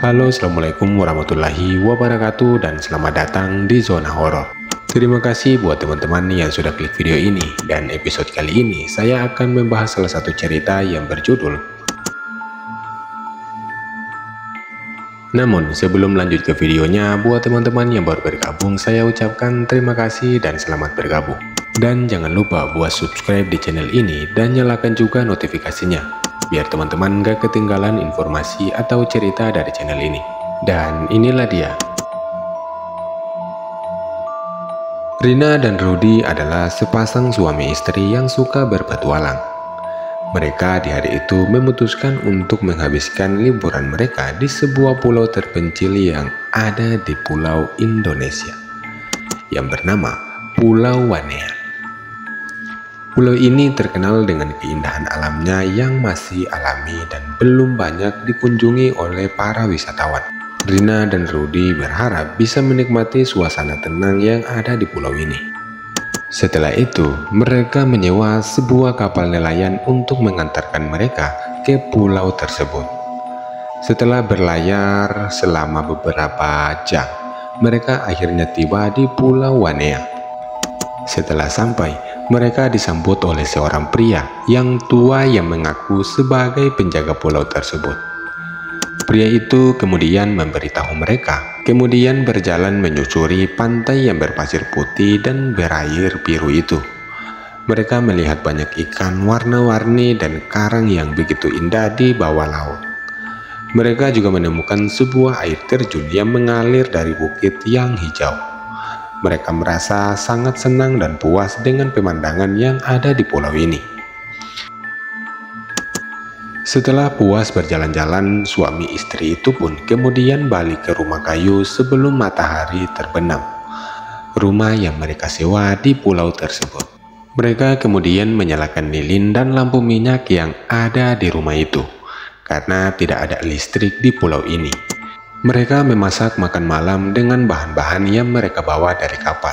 Halo, assalamualaikum warahmatullahi wabarakatuh, dan selamat datang di zona horor. Terima kasih buat teman-teman yang sudah klik video ini, dan episode kali ini saya akan membahas salah satu cerita yang berjudul. Namun sebelum lanjut ke videonya, buat teman-teman yang baru bergabung, saya ucapkan terima kasih dan selamat bergabung. Dan jangan lupa buat subscribe di channel ini dan nyalakan juga notifikasinya, biar teman-teman gak ketinggalan informasi atau cerita dari channel ini. Dan inilah dia. Rina dan Rudy adalah sepasang suami istri yang suka berpetualang. Mereka di hari itu memutuskan untuk menghabiskan liburan mereka di sebuah pulau terpencil yang ada di pulau Indonesia, yang bernama Pulau Wanea. Pulau ini terkenal dengan keindahan alamnya yang masih alami dan belum banyak dikunjungi oleh para wisatawan. Rina dan Rudy berharap bisa menikmati suasana tenang yang ada di pulau ini. Setelah itu, mereka menyewa sebuah kapal nelayan untuk mengantarkan mereka ke pulau tersebut. Setelah berlayar selama beberapa jam, mereka akhirnya tiba di Pulau Wanea. Setelah sampai, mereka disambut oleh seorang pria yang tua yang mengaku sebagai penjaga pulau tersebut. Pria itu kemudian memberitahu mereka, kemudian berjalan menyusuri pantai yang berpasir putih dan berair biru itu. Mereka melihat banyak ikan warna-warni dan karang yang begitu indah di bawah laut. Mereka juga menemukan sebuah air terjun yang mengalir dari bukit yang hijau. Mereka merasa sangat senang dan puas dengan pemandangan yang ada di pulau ini. Setelah puas berjalan-jalan, suami istri itu pun kemudian balik ke rumah kayu sebelum matahari terbenam, rumah yang mereka sewa di pulau tersebut. Mereka kemudian menyalakan lilin dan lampu minyak yang ada di rumah itu, karena tidak ada listrik di pulau ini. Mereka memasak makan malam dengan bahan-bahan yang mereka bawa dari kapal.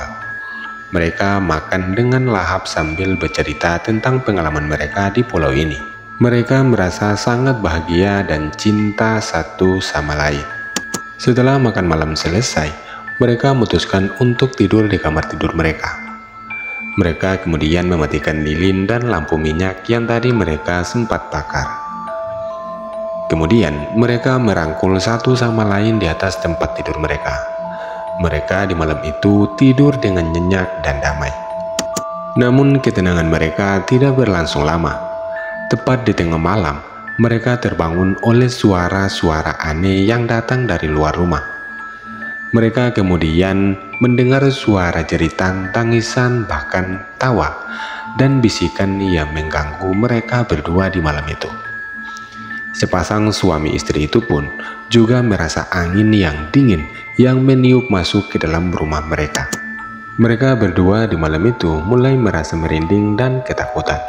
Mereka makan dengan lahap sambil bercerita tentang pengalaman mereka di pulau ini. Mereka merasa sangat bahagia dan cinta satu sama lain. Setelah makan malam selesai, mereka memutuskan untuk tidur di kamar tidur mereka. Mereka kemudian mematikan lilin dan lampu minyak yang tadi mereka sempat bakar. Kemudian mereka merangkul satu sama lain di atas tempat tidur mereka. Mereka di malam itu tidur dengan nyenyak dan damai. Namun ketenangan mereka tidak berlangsung lama. Tepat di tengah malam, mereka terbangun oleh suara-suara aneh yang datang dari luar rumah. Mereka kemudian mendengar suara jeritan, tangisan, bahkan tawa dan bisikan yang mengganggu mereka berdua di malam itu. Sepasang suami istri itu pun juga merasa angin yang dingin yang meniup masuk ke dalam rumah mereka. Mereka berdua di malam itu mulai merasa merinding dan ketakutan.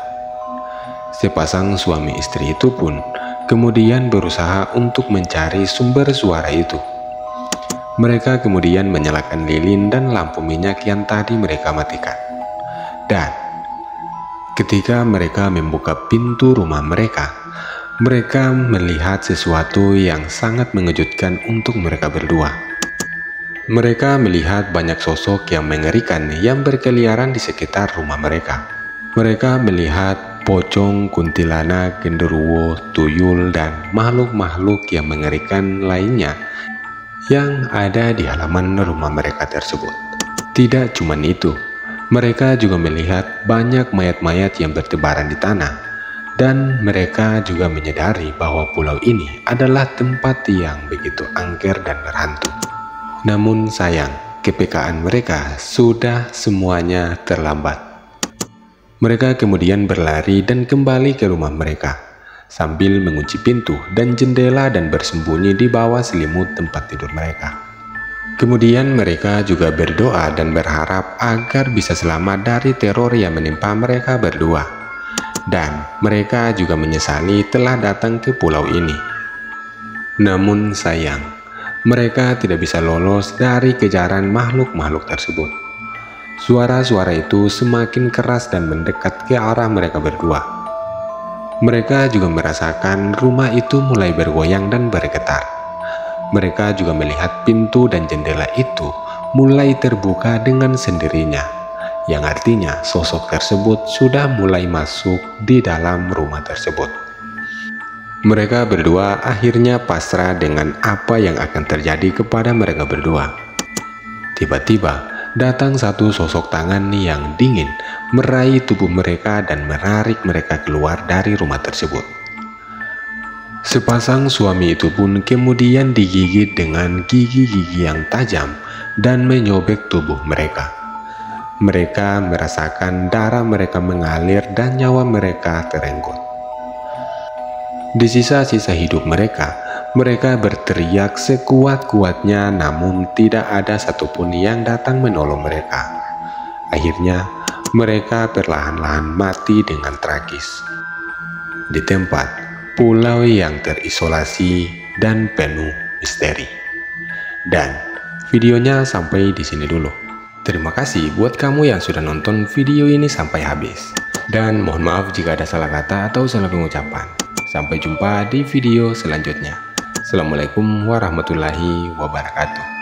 Sepasang suami istri itu pun kemudian berusaha untuk mencari sumber suara itu. Mereka kemudian menyalakan lilin dan lampu minyak yang tadi mereka matikan. Dan ketika mereka membuka pintu rumah mereka melihat sesuatu yang sangat mengejutkan untuk mereka berdua. Mereka melihat banyak sosok yang mengerikan yang berkeliaran di sekitar rumah mereka. Mereka melihat pocong, kuntilanak, genderuwo, tuyul, dan makhluk-makhluk yang mengerikan lainnya yang ada di halaman rumah mereka tersebut. Tidak cuma itu, mereka juga melihat banyak mayat-mayat yang bertebaran di tanah. Dan mereka juga menyadari bahwa pulau ini adalah tempat yang begitu angker dan berhantu. Namun sayang, kepekaan mereka sudah semuanya terlambat. Mereka kemudian berlari dan kembali ke rumah mereka, sambil mengunci pintu dan jendela dan bersembunyi di bawah selimut tempat tidur mereka. Kemudian mereka juga berdoa dan berharap agar bisa selamat dari teror yang menimpa mereka berdua. Dan mereka juga menyesali telah datang ke pulau ini. Namun sayang, mereka tidak bisa lolos dari kejaran makhluk-makhluk tersebut. Suara-suara itu semakin keras dan mendekat ke arah mereka berdua. Mereka juga merasakan rumah itu mulai bergoyang dan bergetar. Mereka juga melihat pintu dan jendela itu mulai terbuka dengan sendirinya, yang artinya sosok tersebut sudah mulai masuk di dalam rumah tersebut. Mereka berdua akhirnya pasrah dengan apa yang akan terjadi kepada mereka berdua. Tiba-tiba datang satu sosok tangan yang dingin meraih tubuh mereka dan menarik mereka keluar dari rumah tersebut. Sepasang suami itu pun kemudian digigit dengan gigi-gigi yang tajam dan menyobek tubuh mereka. Mereka merasakan darah mereka mengalir dan nyawa mereka terenggut. Di sisa-sisa hidup mereka, mereka berteriak sekuat-kuatnya, namun tidak ada satupun yang datang menolong mereka. Akhirnya, mereka perlahan-lahan mati dengan tragis di tempat pulau yang terisolasi dan penuh misteri. Dan videonya sampai di sini dulu. Terima kasih buat kamu yang sudah nonton video ini sampai habis. Dan mohon maaf jika ada salah kata atau salah pengucapan. Sampai jumpa di video selanjutnya. Assalamualaikum warahmatullahi wabarakatuh.